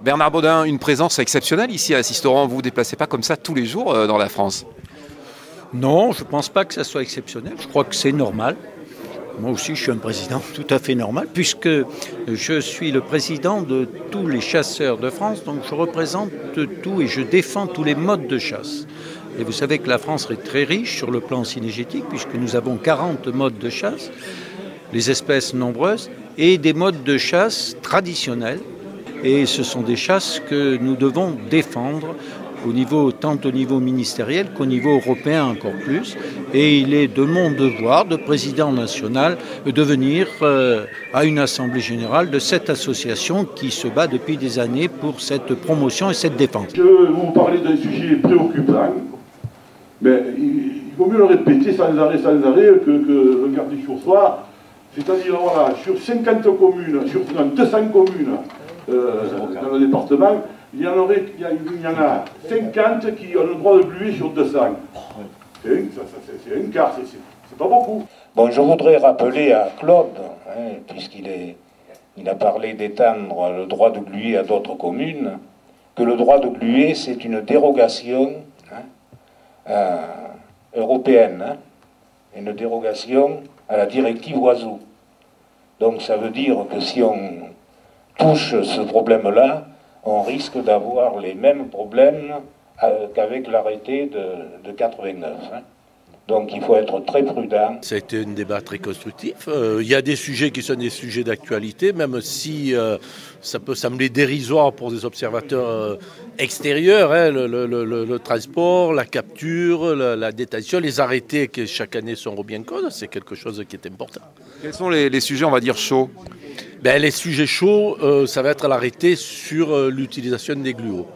Bernard Bodin, une présence exceptionnelle ici à Sisteron. Vous ne vous déplacez pas comme ça tous les jours dans la France? Non, je ne pense pas que ça soit exceptionnel. Je crois que c'est normal. Moi aussi, je suis un président tout à fait normal, puisque je suis le président de tous les chasseurs de France, donc je représente tout et je défends tous les modes de chasse. Et vous savez que la France est très riche sur le plan cynégétique, puisque nous avons 40 modes de chasse, les espèces nombreuses, et des modes de chasse traditionnels. Et ce sont des chasses que nous devons défendre tant au niveau ministériel qu'au niveau européen encore plus. Et il est de mon devoir de président national de venir à une assemblée générale de cette association qui se bat depuis des années pour cette promotion et cette défense. Vous parlez d'un sujet préoccupant, mais il vaut mieux le répéter sans arrêt que regarder sur soi. C'est-à-dire, voilà, sur 50 communes, sur 200 communes dans le département, il y en a 50 qui ont le droit de gluer sur 200. C'est un quart, c'est pas beaucoup. Bon, je voudrais rappeler à Claude, puisqu'il a parlé d'étendre le droit de gluer à d'autres communes, que le droit de gluer, c'est une dérogation européenne, une dérogation à la directive oiseaux. Donc ça veut dire que si on touche ce problème-là, on risque d'avoir les mêmes problèmes qu'avec l'arrêté de 89. Donc il faut être très prudent. Ça a été un débat très constructif. Il y a des sujets qui sont des sujets d'actualité, même si ça peut sembler dérisoire pour des observateurs extérieurs. Le transport, la capture, la détention, les arrêtés qui chaque année sont remis en cause, c'est quelque chose qui est important. Quels sont les sujets, on va dire, chauds? Les sujets chauds, ça va être l'arrêté sur l'utilisation des gluaux.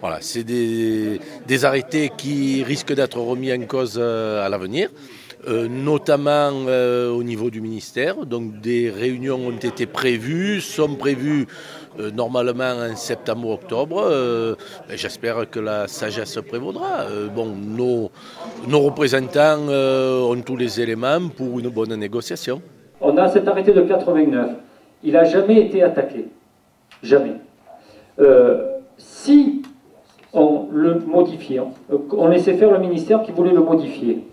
Voilà, c'est des arrêtés qui risquent d'être remis en cause à l'avenir, notamment au niveau du ministère. Donc des réunions ont été prévues, sont prévues normalement en septembre ou octobre. J'espère que la sagesse prévaudra. Nos représentants ont tous les éléments pour une bonne négociation. On a cet arrêté de 89. Il n'a jamais été attaqué. Jamais. Si on le modifiait, on laissait faire le ministère qui voulait le modifier,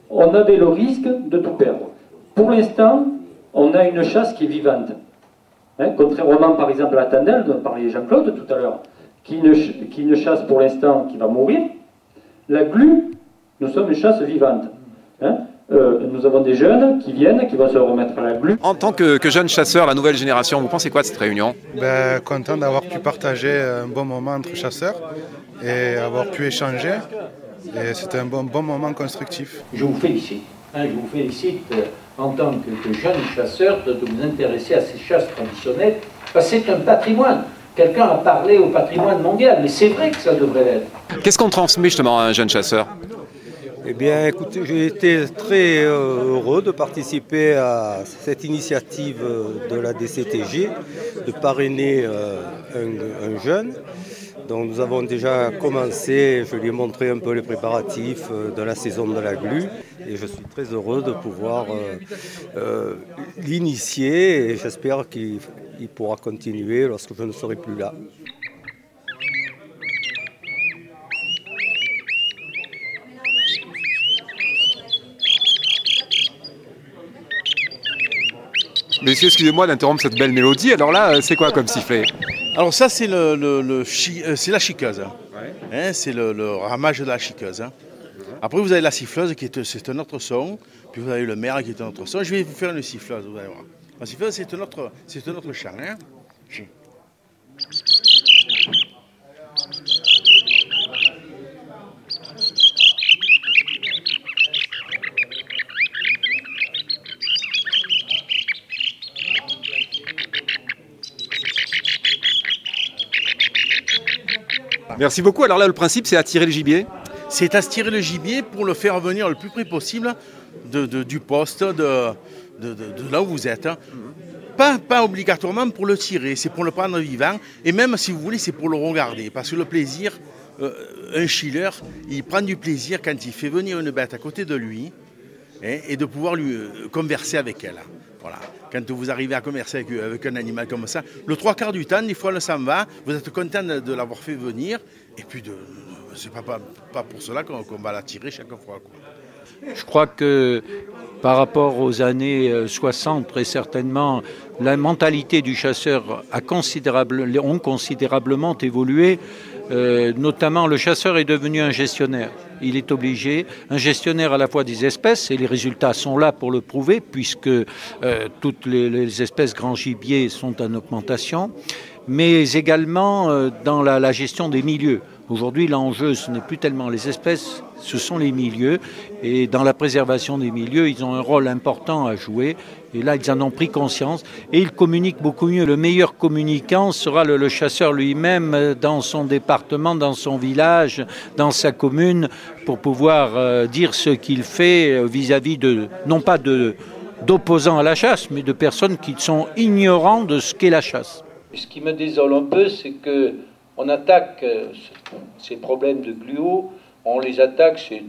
on avait le risque de tout perdre. Pour l'instant, on a une chasse qui est vivante. Contrairement par exemple à la tandelle, dont parlait Jean-Claude tout à l'heure, qui est une chasse pour l'instant qui va mourir. La glu, nous sommes une chasse vivante. Nous avons des jeunes qui viennent, qui vont se remettre à la glu. En tant que jeune chasseur, la nouvelle génération, vous pensez quoi de cette réunion? Content d'avoir pu partager un bon moment entre chasseurs et avoir pu échanger. Et c'était un bon moment constructif. Je vous félicite. Je vous félicite en tant que jeune chasseur de vous intéresser à ces chasses traditionnelles, parce que c'est un patrimoine. Quelqu'un a parlé au patrimoine mondial, mais c'est vrai que ça devrait l'être. Qu'est-ce qu'on transmet justement à un jeune chasseur? Eh bien, écoutez, j'ai été très heureux de participer à cette initiative de la DCTG, de parrainer un jeune. Donc nous avons déjà commencé, je lui ai montré un peu les préparatifs de la saison de la glu et je suis très heureux de pouvoir l'initier et j'espère qu'il pourra continuer lorsque je ne serai plus là. Messieurs, excusez-moi d'interrompre cette belle mélodie. Alors là, c'est quoi comme sifflet? Alors ça, c'est c'est la chiqueuse. Ouais. C'est le ramage de la chiqueuse. Après, vous avez la siffleuse, c'est un autre son. Puis vous avez le maire qui est un autre son. Je vais vous faire une siffleuse, vous allez voir. La siffleuse, c'est un autre chant. Merci beaucoup. Alors là, le principe, c'est attirer le gibier? C'est attirer le gibier pour le faire venir le plus près possible du poste, de là où vous êtes. Pas obligatoirement pour le tirer, c'est pour le prendre vivant. Et même, si vous voulez, c'est pour le regarder. Parce que le plaisir, un chiller, il prend du plaisir quand il fait venir une bête à côté de lui. et de pouvoir lui converser avec elle. Voilà. Quand vous arrivez à converser avec un animal comme ça, le 3/4 du temps, des fois, elle s'en va, vous êtes content de l'avoir fait venir, et puis c'est pas pour cela qu'on va la tirer chaque fois, quoi. Je crois que par rapport aux années 60, très certainement, la mentalité du chasseur ont considérablement évolué. Notamment, le chasseur est devenu un gestionnaire. Il est obligé, un gestionnaire à la fois des espèces, et les résultats sont là pour le prouver, puisque toutes les espèces grand gibier sont en augmentation, mais également dans la gestion des milieux. Aujourd'hui, l'enjeu, ce n'est plus tellement les espèces, ce sont les milieux. Et dans la préservation des milieux, ils ont un rôle important à jouer. Et là, ils en ont pris conscience. Et ils communiquent beaucoup mieux. Le meilleur communicant sera le chasseur lui-même dans son département, dans son village, dans sa commune, pour pouvoir dire ce qu'il fait vis-à-vis non pas d'opposants à la chasse, mais de personnes qui sont ignorants de ce qu'est la chasse. Ce qui me désole un peu, c'est que on attaque ces problèmes de gluaux, on les attaque, c'est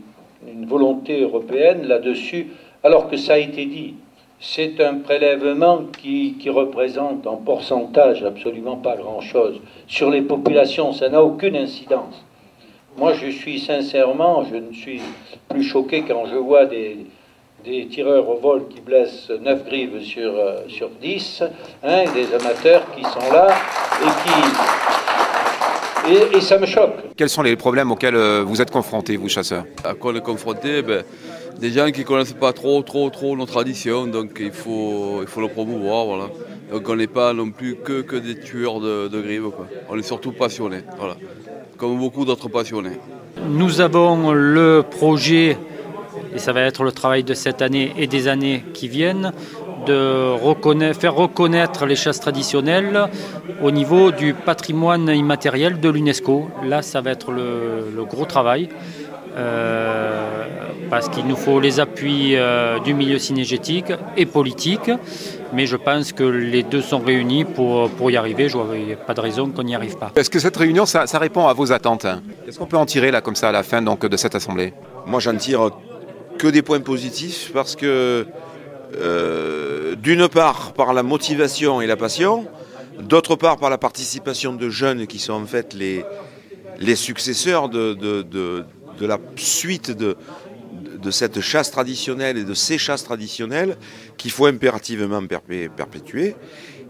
une volonté européenne là-dessus, alors que ça a été dit. C'est un prélèvement qui représente en pourcentage absolument pas grand-chose. Sur les populations, ça n'a aucune incidence. Moi, je ne suis plus choqué quand je vois des tireurs au vol qui blessent 9 grives sur 10, des amateurs qui sont là et ça me choque. Quels sont les problèmes auxquels vous êtes confrontés, vous, chasseurs? À quoi on est confronté? Des gens qui ne connaissent pas trop nos traditions, donc il faut le promouvoir, voilà. Donc on n'est pas non plus que des tueurs de grives, quoi. On est surtout passionnés, voilà. Comme beaucoup d'autres passionnés. Nous avons le projet, et ça va être le travail de cette année et des années qui viennent, de faire reconnaître les chasses traditionnelles au niveau du patrimoine immatériel de l'UNESCO. Là, ça va être le gros travail, parce qu'il nous faut les appuis du milieu cynégétique et politique, mais je pense que les deux sont réunis pour y arriver. Je vois pas de raison qu'on n'y arrive pas. Est-ce que cette réunion, ça répond à vos attentes? Qu'est-ce qu'on peut en tirer là, comme ça, à la fin de cette assemblée? Moi, j'en tire que des points positifs, parce que d'une part par la motivation et la passion, d'autre part par la participation de jeunes qui sont en fait les successeurs de la suite de cette chasse traditionnelle et de ces chasses traditionnelles qu'il faut impérativement perpétuer,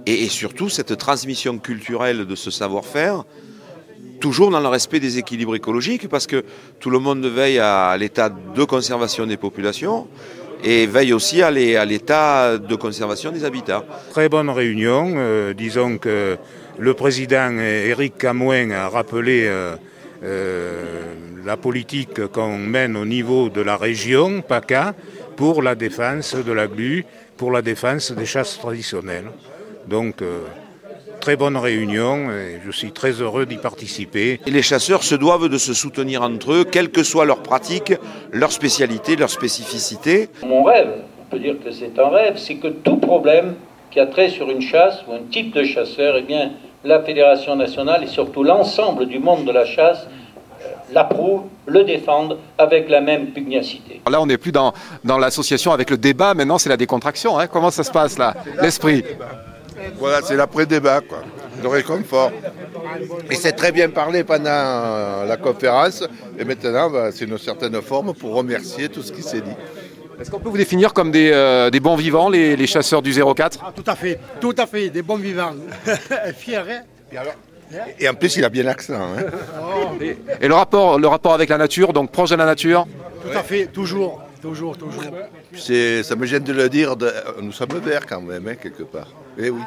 et surtout cette transmission culturelle de ce savoir-faire, toujours dans le respect des équilibres écologiques, parce que tout le monde veille à l'état de conservation des populations et veille aussi à l'état de conservation des habitats. Très bonne réunion. Disons que le président Éric Camouin a rappelé la politique qu'on mène au niveau de la région PACA pour la défense de la glu, pour la défense des chasses traditionnelles. Donc, très bonne réunion, et je suis très heureux d'y participer. Et les chasseurs se doivent de se soutenir entre eux, quelle que soit leur pratique, leur spécialité, leur spécificité. Mon rêve, on peut dire que c'est un rêve, c'est que tout problème qui a trait sur une chasse ou un type de chasseur, eh bien, la Fédération nationale et surtout l'ensemble du monde de la chasse l'approuve, le défendent avec la même pugnacité. Là, on n'est plus dans l'association avec le débat, maintenant c'est la décontraction. Hein. Comment ça se passe là, l'esprit? Voilà, c'est l'après-débat, quoi, le réconfort. Et c'est très bien parlé pendant la conférence, et maintenant c'est une certaine forme pour remercier tout ce qui s'est dit. Est-ce qu'on peut vous définir comme des bons vivants, les chasseurs du 04? Ah, tout à fait, des bons vivants. Fiers, hein? Et en plus, il a bien l'accent. Hein. Et le rapport avec la nature, donc proche de la nature? Tout à fait, toujours. Ça me gêne de le dire, nous sommes verts quand même, hein, quelque part. Eh oui.